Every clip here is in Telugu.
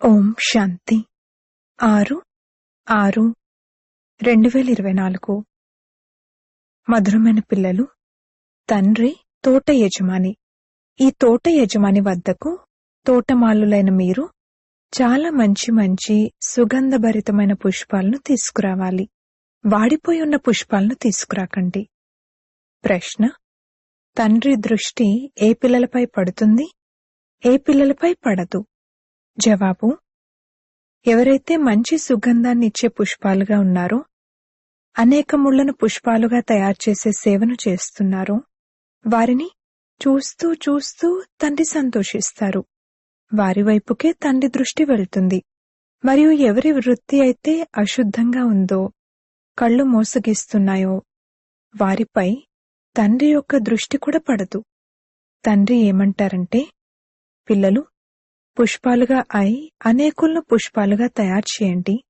ఓం శాంతి 6/6/2024 మధురమైన పిల్లలు, తండ్రి తోట యజమాని. ఈ తోట యజమాని వద్దకు తోటమాలులైన మీరు చాలా మంచి మంచి సుగంధభరితమైన పుష్పాలను తీసుకురావాలి. వాడిపోయి ఉన్న పుష్పాలను తీసుకురాకండి. ప్రశ్న: తండ్రి దృష్టి ఏ పిల్లలపై పడుతుంది, ఏ పిల్లలపై పడదు? జవాబు: ఎవరైతే మంచి సుగంధాన్ని ఇచ్చే పుష్పాలుగా ఉన్నారో, అనేక ముళ్లను పుష్పాలుగా తయారు చేసే సేవను చేస్తున్నారో, వారిని చూస్తూ చూస్తూ తండ్రి సంతోషిస్తారు. వారి వైపుకే తండ్రి దృష్టి వెళ్తుంది. మరియు ఎవరి వృత్తి అయితే అశుద్ధంగా ఉందో, కళ్ళు మోసగిస్తున్నాయో, వారిపై తండ్రి యొక్క దృష్టి కూడా పడదు. తండ్రి ఏమంటారంటే, పిల్లలు పుష్పాలుగా అయి అనేకులను పుష్పాలుగా తయారు చేయండి.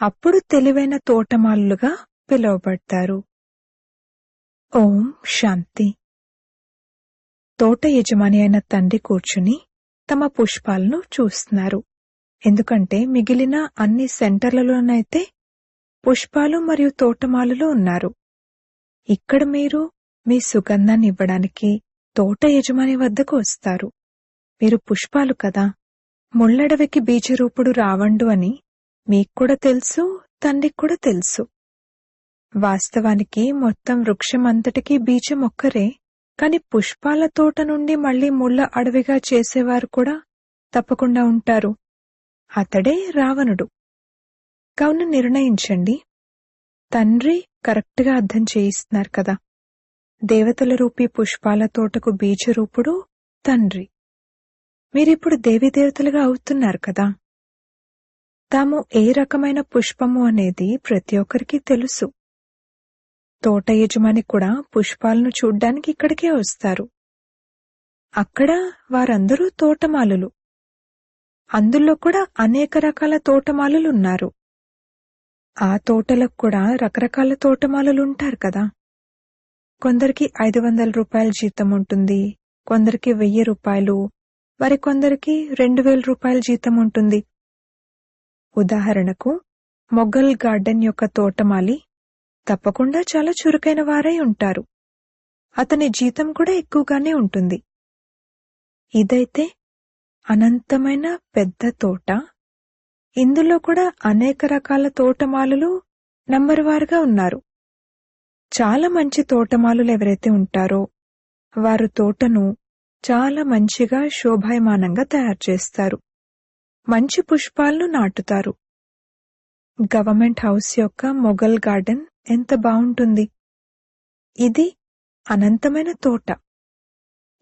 అప్పుడు తెలివైన తోటమాలులుగా పిలువబడతారు. ఓం శాంతి. తోట యజమాని అయిన తండ్రి కూర్చుని తమ పుష్పాలను చూస్తున్నారు. ఎందుకంటే మిగిలిన అన్ని సెంటర్లలోనైతే పుష్పాలు మరియు తోటమాలులు ఉన్నారు. ఇక్కడ మీరు మీ సుగంధాన్ని ఇవ్వడానికి తోట యజమాని వద్దకు వస్తారు. మీరు పుష్పాలు కదా, ముళ్ళడవికి బీజరూపుడు రావండు అని మీక్కూడా తెలుసు, తండ్రికి కూడా తెలుసు. వాస్తవానికి మొత్తం వృక్షమంతటికీ బీజం ఒక్కరే. కాని పుష్పాల తోట నుండి మళ్లీ ముళ్ళ అడవిగా చేసేవారు కూడా తప్పకుండా ఉంటారు. అతడే రావణుడు. కావున నిర్ణయించండి. తండ్రి కరెక్ట్గా అర్థం చేయిస్తున్నారు కదా. దేవతల రూపీ పుష్పాల తోటకు బీజరూపుడు తండ్రి. మీరిప్పుడు దేవీదేవతలుగా అవుతున్నారు కదా. తాము ఏ రకమైన పుష్పము అనేది ప్రతి ఒక్కరికి తెలుసు. తోట యజమాని కూడా పుష్పాలను చూడ్డానికి ఇక్కడికే వస్తారు. అక్కడ వారందరూ తోటమాలులు. అందులో కూడా అనేక రకాల తోటమాలులున్నారు. ఆ తోటలకు కూడా రకరకాల తోటమాలులుంటారు కదా. కొందరికి 500 రూపాయల జీతం ఉంటుంది, కొందరికి 1000 రూపాయలు, మరికొందరికి 2000 రూపాయల జీతం ఉంటుంది. ఉదాహరణకు, మొఘల్ గార్డెన్ యొక్క తోటమాలి తప్పకుండా చాలా చురుకైన వారై ఉంటారు. అతని జీతం కూడా ఎక్కువగానే ఉంటుంది. ఇదైతే అనంతమైన పెద్ద తోట. ఇందులో కూడా అనేక రకాల తోటమాలులు నంబరువారుగా ఉన్నారు. చాలా మంచి తోటమాలులు ఎవరైతే ఉంటారో వారు తోటను చాలా మంచిగా శోభాయమానంగా తయారు చేస్తారు. మంచి పుష్పాలను నాటుతారు. గవర్నమెంట్ హౌస్ యొక్క మొఘల్ గార్డెన్ ఎంత బావుంటుంది. ఇది అనంతమైన తోట.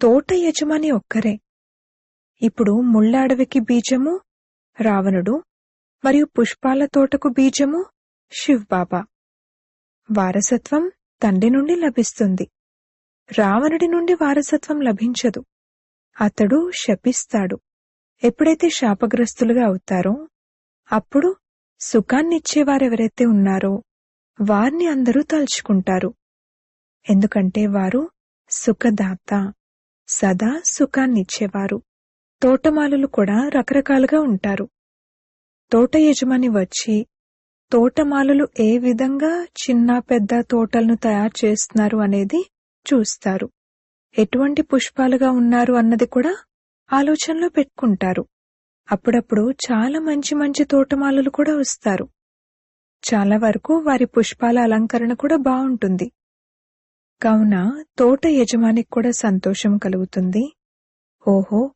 తోట యజమాని ఒక్కరే. ఇప్పుడు ముళ్ళ అడవికి బీజము రావణుడు మరియు పుష్పాల తోటకు బీజము శివ్బాబా. వారసత్వం తండ్రి నుండి లభిస్తుంది. రావణుడి నుండి వారసత్వం లభించదు. అతడు శపిస్తాడు. ఎప్పుడైతే శాపగ్రస్తులుగా అవుతారో అప్పుడు సుఖాన్నిచ్చేవారెవరైతే ఉన్నారో వారిని అందరూ తలుచుకుంటారు. ఎందుకంటే వారు సుఖదాత, సదా సుఖాన్నిచ్చేవారు. తోటమాలులు కూడా రకరకాలుగా ఉంటారు. తోట యజమాని వచ్చి తోటమాలులు ఏ విధంగా చిన్న పెద్ద తోటలను తయారు చేస్తున్నారు అనేది చూస్తారు. ఎటువంటి పుష్పాలుగా ఉన్నారు అన్నది కూడా ఆలోచనలో పెట్టుకుంటారు. అప్పుడప్పుడు చాలా మంచి మంచి తోటమాలులు కూడా వస్తారు. చాలా వరకు వారి పుష్పాల అలంకరణ కూడా బావుంటుంది. కావున తోట యజమానికి కూడా సంతోషం కలుగుతుంది. ఓహో,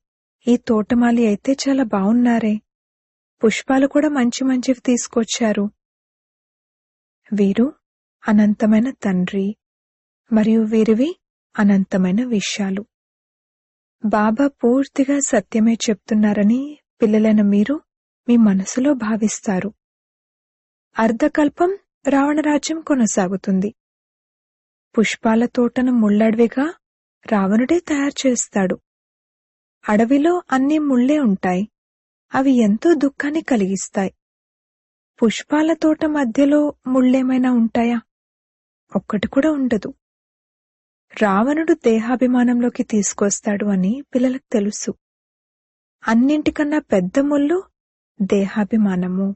ఈ తోటమాలి అయితే చాలా బావున్నారే, పుష్పాలు కూడా మంచి మంచివి తీసుకొచ్చారు. వీరు అనంతమైన తండ్రి మరియు వీరివి అనంతమైన విషయాలు. బాబా పూర్తిగా సత్యమే చెప్తున్నారని పిల్లలైన మీరు మీ మనసులో భావిస్తారు. అర్ధకల్పం రావణరాజ్యం కొనసాగుతుంది. పుష్పాల తోటను ముళ్ళడవిగా రావణుడే తయారు చేస్తాడు. అడవిలో అన్ని ముళ్ళే ఉంటాయి. అవి ఎంతో దుఃఖాన్ని కలిగిస్తాయి. పుష్పాల తోట మధ్యలో ముళ్ళేమైనా ఉంటాయా? ఒక్కటి కూడా ఉండదు. రావణుడు దేహాభిమానంలోకి తీసుకొస్తాడు అని పిల్లలకు తెలుసు. అన్నింటికన్నా పెద్ద ముళ్ళు దేహాభిమానము.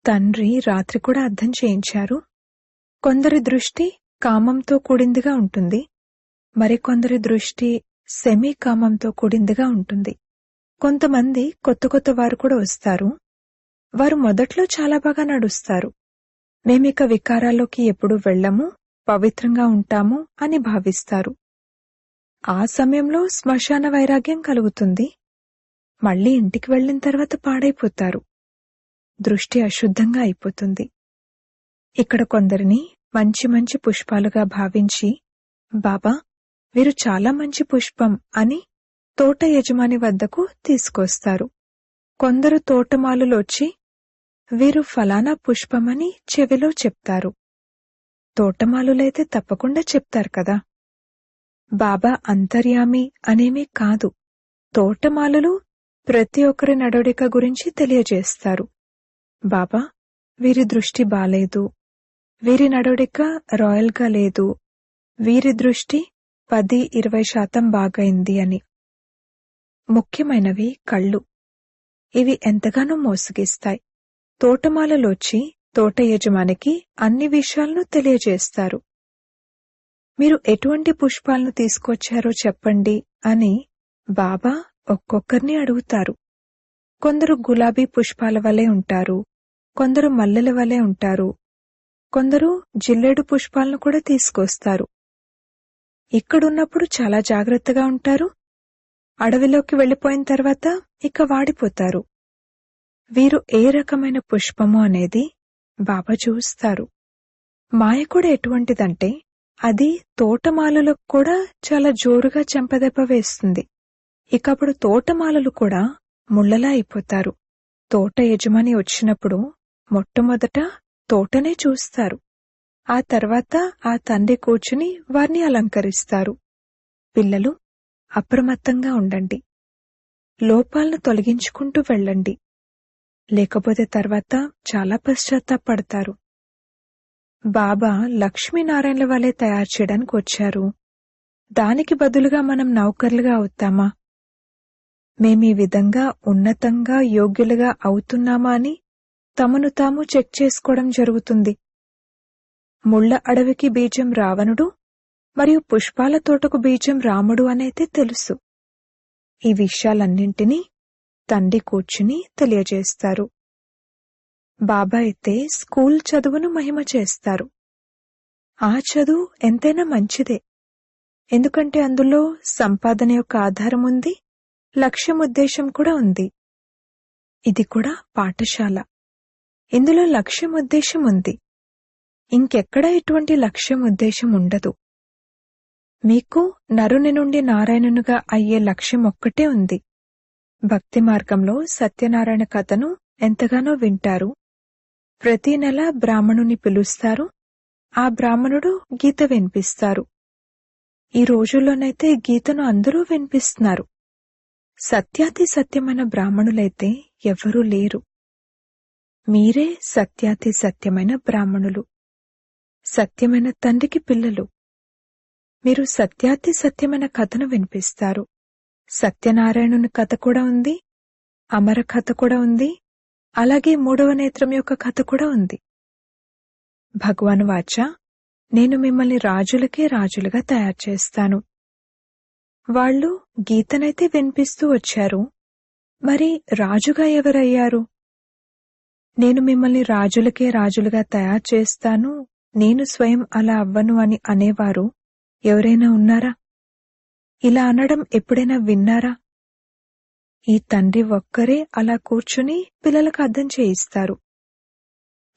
తండ్రి రాత్రి కూడా అర్థం చేయించారు. కొందరి దృష్టి కామంతో కూడిందిగా ఉంటుంది, మరికొందరి దృష్టి సెమీ కామంతో కూడిందిగా ఉంటుంది. కొంతమంది కొత్త కొత్త వారు కూడా వస్తారు. వారు మొదట్లో చాలా బాగా నడుస్తారు. మేమిక వికారాల్లోకి ఎప్పుడూ వెళ్ళము, పవిత్రంగా ఉంటాము అని భావిస్తారు. ఆ సమయంలో శ్మశాన వైరాగ్యం కలుగుతుంది. మళ్ళీ ఇంటికి వెళ్ళిన తర్వాత పాడైపోతారు. దృష్టి అశుద్ధంగా అయిపోతుంది. ఇక్కడ కొందరిని మంచి మంచి పుష్పాలుగా భావించి, బాబా వీరు చాలా మంచి పుష్పం అని తోట యజమాని వద్దకు తీసుకొస్తారు. కొందరు తోటమాలులొచ్చి వీరు ఫలానా పుష్పమని చెవిలో చెప్తారు. తోటమాలులైతే తప్పకుండా చెప్తారు కదా. బాబా అంతర్యామి అనేమీ కాదు. తోటమాలులు ప్రతి ఒక్కరి నడవడిక గురించి తెలియజేస్తారు. బాబా వీరి దృష్టి బాలేదు, వీరి నడవడిక రాయల్గా లేదు, వీరి దృష్టి 10-20% బాగైంది అని. ముఖ్యమైనవి కళ్ళు. ఇవి ఎంతగానో మోసగిస్తాయి. తోటమాలలోచి తోట యజమానికి అన్ని విషయాలను తెలియజేస్తారు. మీరు ఎటువంటి పుష్పాలను తీసుకొచ్చారో చెప్పండి అని బాబా ఒక్కొక్కరిని అడుగుతారు. కొందరు గులాబీ పుష్పాల వలె ఉంటారు, కొందరు మల్లెల వలె ఉంటారు, కొందరు జిల్లేడు పుష్పాలను కూడా తీసుకొస్తారు. ఇక్కడున్నప్పుడు చాలా జాగ్రత్తగా ఉంటారు. అడవిలోకి వెళ్లిపోయిన తర్వాత ఇక వాడిపోతారు. వీరు ఏ రకమైన పుష్పము అనేది బాబా చూస్తారు. మాయ కూడా ఎటువంటిదంటే అది తోటమాలులకు కూడా చాలా జోరుగా చెంపదెబ్బ వేస్తుంది. ఇకప్పుడు తోటమాలలు కూడా ముళ్లలా అయిపోతారు. తోట యజమాని వచ్చినప్పుడు మొట్టమొదట తోటనే చూస్తారు. ఆ తర్వాత ఆ తండ్రి కూర్చుని వారిని అలంకరిస్తారు. పిల్లలు అప్రమత్తంగా ఉండండి. లోపాలను తొలగించుకుంటూ వెళ్ళండి. లేకపోతే తర్వాత చాలా పశ్చాత్తాపడతారు. బాబా లక్ష్మీనారాయణల వలె తయారు చేయడానికి వచ్చారు. దానికి బదులుగా మనం నౌకర్లుగా అవుతామా? మేమీ విధంగా ఉన్నతంగా యోగ్యులుగా అవుతున్నామా అని తమను తాము చెక్ చేసుకోవడం జరుగుతుంది. ముళ్ల అడవికి బీజం రావణుడు మరియు పుష్పాల తోటకు బీజం రాముడు అనైతే తెలుసు. ఈ విషయాలన్నింటినీ తండ్రి కూర్చుని తెలియజేస్తారు. బాబా అయితే స్కూల్ చదువును మహిమ చేస్తారు. ఆ చదువు ఎంతైనా మంచిదే. ఎందుకంటే అందులో సంపాదన యొక్క ఆధారం ఉంది, లక్ష్యముద్దేశం కూడా ఉంది. ఇది కూడా పాఠశాల. ఇందులో లక్ష్యముద్దేశం ఉంది. ఇంకెక్కడా ఎటువంటి లక్ష్యముద్దేశం ఉండదు. మీకు నరుని నుండి నారాయణునిగా అయ్యే లక్ష్యం ఒక్కటే ఉంది. భక్తి మార్గంలో సత్యనారాయణ కథను ఎంతగానో వింటారు. ప్రతి నెల బ్రాహ్మణుని పిలుస్తారు. ఆ బ్రాహ్మణుడు గీత వినిపిస్తారు. ఈ రోజుల్లోనైతే గీతను అందరూ వినిపిస్తున్నారు. సత్యాతి సత్యమైన బ్రాహ్మణులైతే ఎవరూ లేరు. మీరే సత్యాతి సత్యమైన బ్రాహ్మణులు, సత్యమైన తండ్రికి పిల్లలు. మీరు సత్యాతి సత్యమైన కథను వినిపిస్తారు. సత్యనారాయణుని కథ కూడా ఉంది, అమర కథ కూడా ఉంది, అలాగే మూడవ నేత్రం యొక్క కథ కూడా ఉంది. భగవాన్ వాచ, నేను మిమ్మల్ని రాజులకే రాజులుగా తయారు చేస్తాను. వాళ్ళు గీతనైతే వినిపిస్తూ వచ్చారు. మరి రాజుగా ఎవరయ్యారు? నేను మిమ్మల్ని రాజులకే రాజులుగా తయారు చేస్తాను, నేను స్వయం అలా అవ్వను అని అనేవారు ఎవరైనా ఉన్నారా? ఇలా అనడం ఎప్పుడైనా విన్నారా? ఈ తండ్రి ఒక్కరే అలా కూర్చుని పిల్లలకు అర్థం చేయిస్తారు.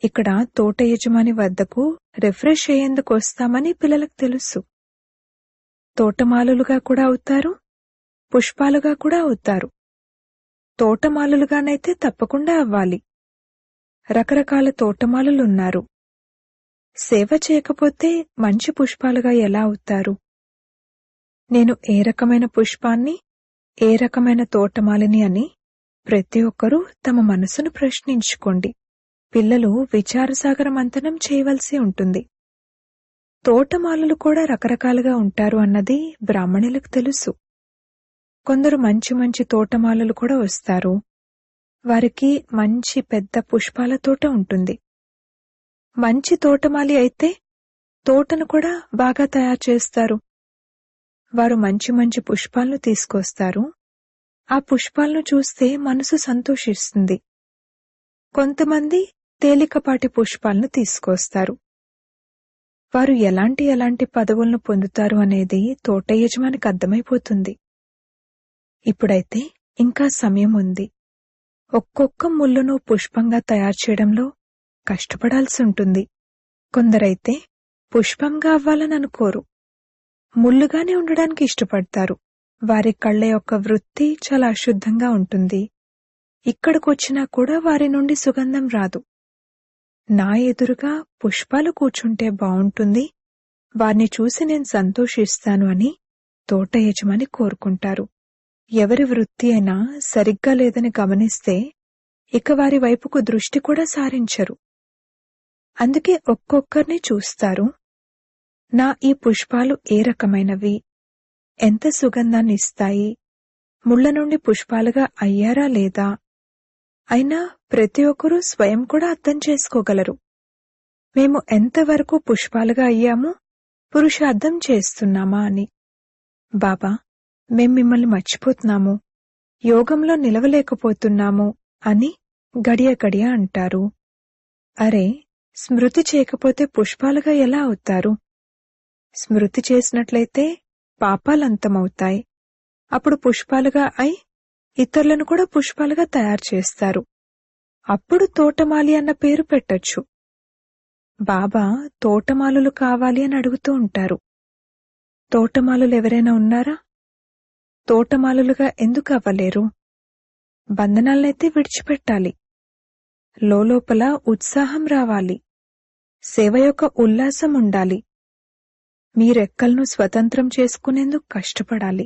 ఇక్కడ తోట యజమాని వద్దకు రిఫ్రెష్ అయ్యేందుకు వస్తామని పిల్లలకు తెలుసు. తోటమాలులుగా కూడా అవుతారు, పుష్పాలుగా కూడా అవుతారు. తోటమాలులుగానైతే తప్పకుండా అవ్వాలి. రకరకాల తోటమాలులున్నారు. సేవ చేయకపోతే మంచి పుష్పాలుగా ఎలా అవుతారు? నేను ఏ రకమైన పుష్పాన్ని, ఏ రకమైన తోటమాలిని అని ప్రతి ఒక్కరూ తమ మనసును ప్రశ్నించుకోండి. పిల్లలు విచారసాగర మంథనం చేయవలసి ఉంటుంది. తోటమాలలు కూడా రకరకాలుగా ఉంటారు అన్నది బ్రాహ్మణులకు తెలుసు. కొందరు మంచి మంచి తోటమాలలు కూడా వస్తారు. వారికి మంచి పెద్ద పుష్పాల తోట ఉంటుంది. మంచి తోటమాలి అయితే తోటను కూడా బాగా తయారు చేస్తారు. వారు మంచి మంచి పుష్పాలను తీసుకొస్తారు. ఆ పుష్పాలను చూస్తే మనసు సంతోషిస్తుంది. కొంతమంది తేలికపాటి పుష్పాలను తీసుకొస్తారు. వారు ఎలాంటి పదవులను పొందుతారు అనేది తోట యజమానికి అర్థమైపోతుంది. ఇప్పుడైతే ఇంకా సమయం ఉంది. ఒక్కొక్క ముళ్ళును పుష్పంగా తయారు చేయడంలో కష్టపడాల్సి ఉంటుంది. కొందరైతే పుష్పంగా అవ్వాలని అనుకోరు, ముళ్ళుగానే ఉండడానికి ఇష్టపడతారు. వారి కళ్ళ యొక్క వృత్తి చాలా అశుద్ధంగా ఉంటుంది. ఇక్కడికొచ్చినా కూడా వారి నుండి సుగంధం రాదు. నా ఎదురుగా పుష్పాలు కూర్చుంటే బావుంటుంది, వారిని చూసి నేను సంతోషిస్తాను అని తోట యజమాని కోరుకుంటారు. ఎవరి వృత్తి అయినా సరిగ్గా లేదని గమనిస్తే ఇక వారి వైపుకు దృష్టి కూడా సారించరు. అందుకే ఒక్కొక్కరిని చూస్తారు. నా ఈ పుష్పాలు ఏ రకమైనవి, ఎంత సుగంధాన్ని ఇస్తాయి, ముళ్ళ నుండి పుష్పాలుగా అయ్యారా లేదా, అయినా ప్రతి ఒక్కరూ స్వయం కూడా అర్థం చేసుకోగలరు. మేము ఎంతవరకు పుష్పాలుగా అయ్యాము, పురుషార్థం చేస్తున్నామా అని. బాబా, మేం మిమ్మల్ని మర్చిపోతున్నాము, యోగంలో నిలవలేకపోతున్నాము అని గడియ గడియ అంటారు. అరే, స్మృతి చేయకపోతే పుష్పాలుగా ఎలా అవుతారు? స్మృతి చేసినట్లయితే పాపాలంతమవుతాయి. అప్పుడు పుష్పాలుగా అయి ఇతరులను కూడా పుష్పాలుగా తయారు చేస్తారు. అప్పుడు తోటమాలి అన్న పేరు పెట్టొచ్చు. బాబా తోటమాలులు కావాలి అని అడుగుతూ ఉంటారు. తోటమాలులు ఎవరైనా ఉన్నారా? తోటమాలులుగా ఎందుకు అవ్వలేరు? బంధనాలనైతే విడిచిపెట్టాలి. లోపల ఉత్సాహం రావాలి. సేవ యొక్క ఉల్లాసం ఉండాలి. మీ రెక్కలను స్వతంత్రం చేసుకునేందుకు కష్టపడాలి.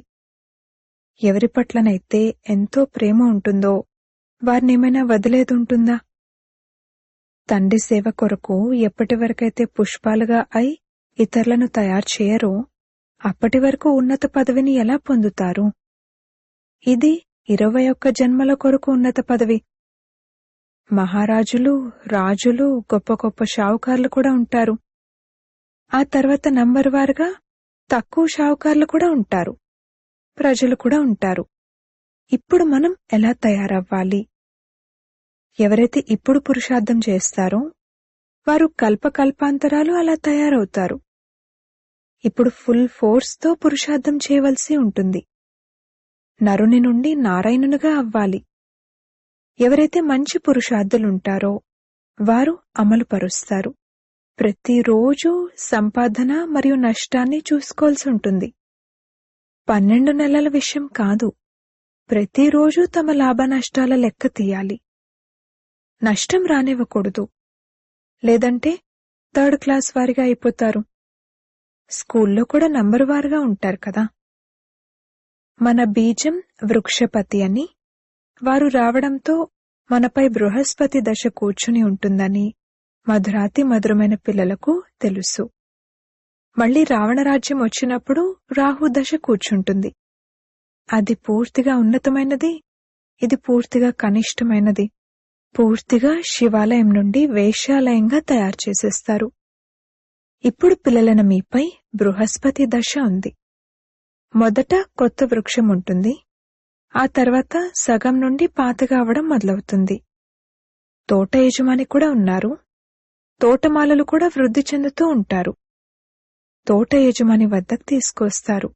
ఎవరి పట్లనైతే ఎంతో ప్రేమ ఉంటుందో వారినేమైనా వదిలేదుంటుందా? తండ్రి సేవ కొరకు ఎప్పటి వరకైతే పుష్పాలుగా అయి ఇతరులను తయారు చేయరో అప్పటి వరకు ఉన్నత పదవిని ఎలా పొందుతారు? ఇది 21 జన్మల కొరకు ఉన్నత పదవి. మహారాజులు, రాజులు, గొప్ప గొప్ప షావుకార్లు కూడా ఉంటారు. ఆ తర్వాత నంబర్ వారుగా తక్కువ షావుకార్లు కూడా ఉంటారు, ప్రజలు కూడా ఉంటారు. ఇప్పుడు మనం ఎలా తయారవ్వాలి? ఎవరైతే ఇప్పుడు పురుషార్థం చేస్తారో వారు కల్పకల్పాంతరాలు అలా తయారవుతారు. ఇప్పుడు ఫుల్ ఫోర్స్తో పురుషార్థం చేయవలసి ఉంటుంది. నరుని నుండి నారాయణునిగా అవ్వాలి. ఎవరైతే మంచి పురుషార్థులుంటారో వారు అమలుపరుస్తారు. ప్రతిరోజూ సంపాదన మరియు నష్టాన్ని చూసుకోవాల్సి ఉంటుంది. 12 నెలల విషయం కాదు, ప్రతిరోజూ తమ లాభ నష్టాల లెక్క తీయాలి. నష్టం రానివ్వకూడదు, లేదంటే 3rd క్లాస్ వారిగా అయిపోతారు. స్కూల్లో కూడా నంబర్ వారుగా ఉంటారు కదా. మన బీజం వృక్షపతి అని, వారు రావడంతో మనపై బృహస్పతి దశ కూర్చుని ఉంటుందని మధురాతి మధురమైన పిల్లలకు తెలుసు. మళ్లీ రావణరాజ్యం వచ్చినప్పుడు రాహు దశ కూర్చుంటుంది. అది పూర్తిగా ఉన్నతమైనది, ఇది పూర్తిగా కనిష్టమైనది. పూర్తిగా శివాలయం నుండి వేశ్యాలయంగా తయారు చేసేస్తారు. ఇప్పుడు పిల్లలైన మీపై బృహస్పతి దశ ఉంది. మొదట కొత్త వృక్షం ఉంటుంది, ఆ తర్వాత సగం నుండి పాతగా అవడం మొదలవుతుంది. తోట యజమాని కూడా ఉన్నారు. తోటమాలలు కూడా వృద్ధి చెందుతూ ఉంటారు. తోట యజమాని వద్దకు తీసుకొస్తారు.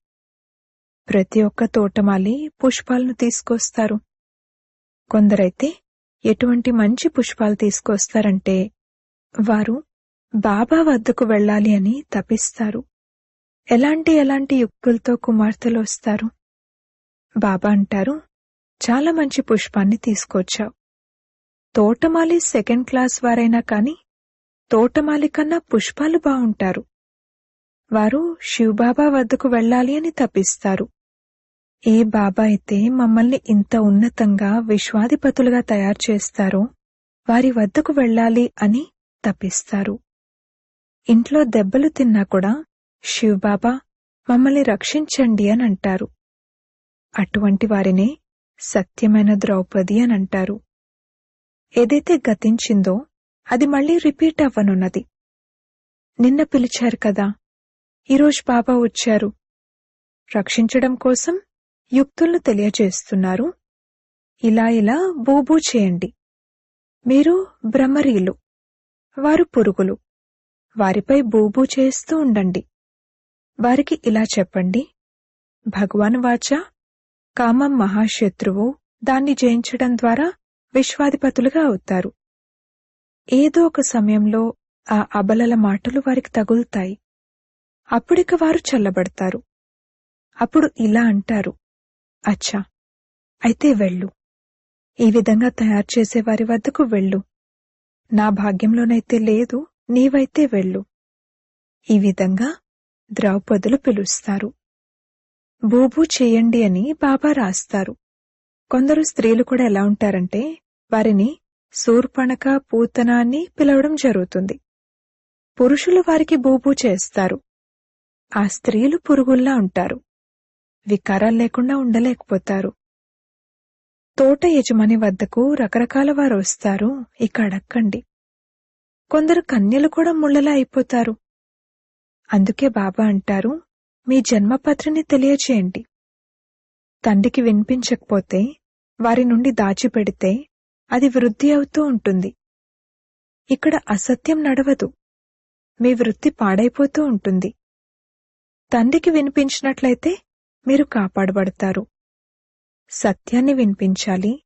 ప్రతి ఒక్క తోటమాలి పుష్పాలను తీసుకొస్తారు. కొందరైతే ఎటువంటి మంచి పుష్పాలు తీసుకొస్తారంటే వారు బాబా వద్దకు వెళ్ళాలి అని తపిస్తారు. ఎలాంటి యుక్తులతో కుమార్తెలు వస్తారు. బాబా అంటారు, చాలా మంచి పుష్పాన్ని తీసుకొచ్చావు. తోటమాలి 2nd క్లాస్ వారైనా కాని తోటమాలి కన్నా పుష్పాలు బావుంటారు. వారు శివబాబా వద్దకు వెళ్ళాలి అని తపిస్తారు. ఏ బాబా అయితే మమ్మల్ని ఇంత ఉన్నతంగా విశ్వాధిపతులుగా తయారు చేస్తారో వారి వద్దకు వెళ్ళాలి అని తపిస్తారు. ఇంట్లో దెబ్బలు తిన్నా కూడా శివబాబా మమ్మల్ని రక్షించండి అని అంటారు. అటువంటి వారినే సత్యమైన ద్రౌపది అని అంటారు. ఏదైతే గతించిందో అది మళ్ళీ రిపీట్ అవ్వనున్నది. నిన్న పిలిచారు కదా, ఈరోజు బాబా వచ్చారు. రక్షించడం కోసం యుక్తులను తెలియజేస్తున్నారు. ఇలా ఇలా బూబూ చేయండి. మీరు భ్రమరీలు, వారు పురుగులు. వారిపై బూబూ చేస్తూ ఉండండి. వారికి ఇలా చెప్పండి, భగవాన్ వాచ, కామం మహాశత్రువు, దాన్ని జయించడం ద్వారా విశ్వాధిపతులుగా అవుతారు. ఏదో ఒక సమయంలో ఆ అబలల మాటలు వారికి తగులుతాయి. అప్పుడిక వారు చల్లబడతారు. అప్పుడు ఇలా అంటారు, అచ్చా, అయితే వెళ్ళు. ఈ విధంగా తయారు చేసే వారి వద్దకు వెళ్ళు. నా భాగ్యంలోనైతే లేదు, నీవైతే వెళ్ళు. ఈ విధంగా ద్రౌపదులు పిలుస్తారు. బూబూ చేయండి అని బాబా రాస్తారు. కొందరు స్త్రీలు కూడా ఎలా ఉంటారంటే వారిని శూర్పణఖ, పూతన అని పిలవడం జరుగుతుంది. పురుషులు వారికి బూబూ చేస్తారు. ఆ స్త్రీలు పురుగుల్లా ఉంటారు. వికారాలు లేకుండా ఉండలేకపోతారు. తోట యజమాని వద్దకు రకరకాల వారు వస్తారు, ఇక అడక్కండి. కొందరు కన్యలు కూడా ముళ్ళలా అయిపోతారు. అందుకే బాబా అంటారు, మీ జన్మపత్రిని తెలియచేయండి. తండ్రికి వినిపించకపోతే వారి నుండి దాచిపెడితే అది వృద్ధి అవుతూ ఉంటుంది. ఇక్కడ అసత్యం నడవదు. మీ వృత్తి పాడైపోతూ ఉంటుంది. తండ్రికి వినిపించినట్లయితే మీరు కాపాడబడతారు. సత్యాన్ని వినిపించాలి,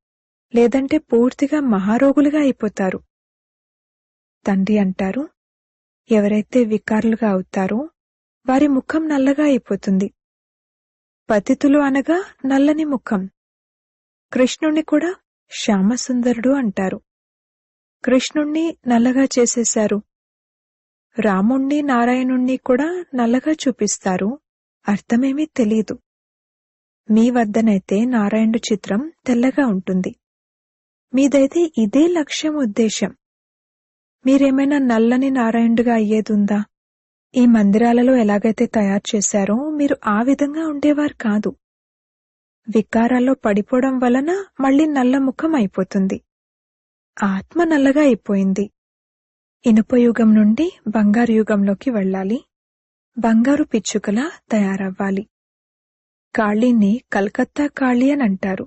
లేదంటే పూర్తిగా మహారోగులుగా అయిపోతారు. తండ్రి అంటారు, ఎవరైతే వికారులుగా అవుతారో వారి ముఖం నల్లగా అయిపోతుంది. పతితులు అనగా నల్లని ముఖం. కృష్ణుణ్ణి కూడా శ్యామసుందరుడు అంటారు. కృష్ణుణ్ణి నల్లగా చేసేశారు. రాముణ్ణి, నారాయణుణ్ణి కూడా నల్లగా చూపిస్తారు. అర్థమేమీ తెలీదు. మీ వద్దనైతే నారాయణుడు చిత్రం తెల్లగా ఉంటుంది. మీదైతే ఇదే లక్ష్యం, ఉద్దేశం. మీరేమైనా నల్లని నారాయణుడిగా అయ్యేదుందా? ఈ మందిరాలలో ఎలాగైతే తయారు చేశారో మీరు ఆ విధంగా ఉండేవారు కాదు. వికారాల్లో పడిపోవడం వలన మళ్లీ నల్ల ముఖం అయిపోతుంది. ఆత్మ నల్లగా అయిపోయింది. ఇనుప యుగం నుండి బంగారు యుగంలోకి వెళ్ళాలి. బంగారు పిచ్చుకలా తయారవ్వాలి. కాళీని కలకత్తా కాళీ అని అంటారు.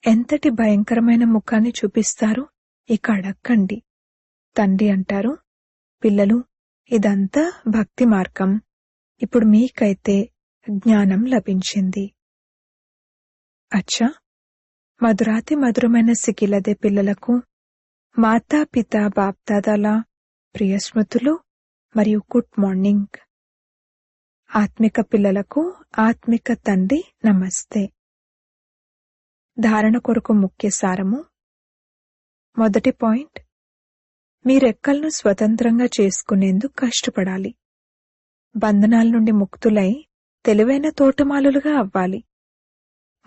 ఎంతటి భయంకరమైన ముఖాన్ని చూపిస్తారు, ఇక అడక్కండి. తండ్రి అంటారు, పిల్లలు, ఇదంతా భక్తి మార్గం. ఇప్పుడు మీకైతే జ్ఞానం లభించింది. అచ్చా, మధురాతి మధురమైన సికిలదే పిల్లలకు మాతా పితా బాప్దాదాల ప్రియ స్మృతులు మరియు గుడ్ మార్నింగ్. ఆత్మిక పిల్లలకు ఆత్మిక తండ్రి నమస్తే. ధారణ కొరకు ముఖ్య సారము. మొదటి పాయింట్, మీ రెక్కలను స్వతంత్రంగా చేసుకునేందుకు కష్టపడాలి. బంధనాల నుండి ముక్తులై తెలివైన తోటమాలులుగా అవ్వాలి.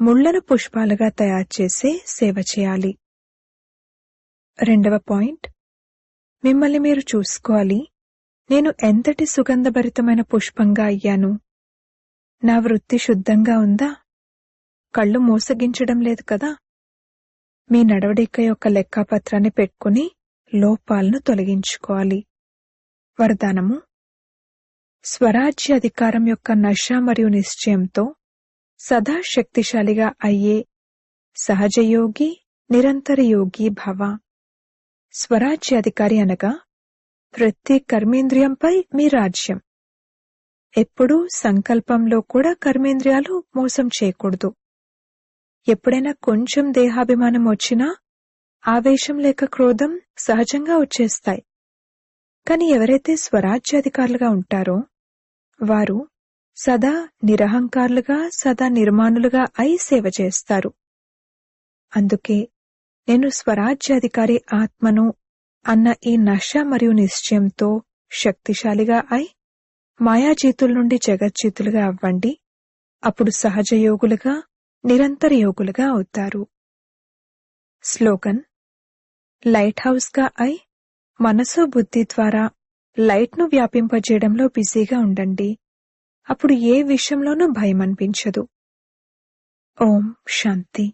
ముళ్లను పుష్పాలుగా తయారు చేసే సేవ చేయాలి. రెండవ పాయింట్, మిమ్మల్ని మీరు చూసుకోవాలి. నేను ఎంతటి సుగంధభరితమైన పుష్పంగా అయ్యాను. నా వృత్తి శుద్ధంగా ఉందా? కళ్ళు మోసగించడం లేదు కదా? మీ నడవడిక యొక్క లెక్కాపత్రాన్ని పెట్టుకుని లోపాలను తొలగించుకోవాలి. వరదానము. స్వరాజ్య అధికారం యొక్క నశ మరియు నిశ్చయంతో సదా శక్తిశాలిగా అయ్యే సహజయోగి, నిరంతర యోగి భవ. స్వరాజ్యాధికారి అనగా ప్రతి కర్మేంద్రియంపై మీ రాజ్యం. ఎప్పుడూ సంకల్పంలో కూడా కర్మేంద్రియాలు మోసం చేయకూడదు. ఎప్పుడైనా కొంచెం దేహాభిమానం వచ్చినా ఆవేశం లేక క్రోధం సహజంగా వచ్చేస్తాయి. కాని ఎవరైతే స్వరాజ్యాధికారులుగా ఉంటారో వారు సదా నిరహంకారులుగా, సదా నిర్మాణులుగా అయి సేవ చేస్తారు. అందుకే నేను స్వరాజ్యాధికారి ఆత్మను అన్న ఈ నశ మరియు నిశ్చయంతో శక్తిశాలిగా అయి మాయాజీతుల నుండి జగజ్జీతులుగా అవ్వండి. అప్పుడు సహజ యోగులుగా, నిరంతర యోగులుగా అవుతారు. స్లోగన్. లైట్ హౌస్గా అయి మనసు, బుద్ధి ద్వారా లైట్ను వ్యాపింపజేయడంలో బిజీగా ఉండండి. అప్పుడు ఏ విషయంలోనూ భయం అనిపించదు. ఓం శాంతి.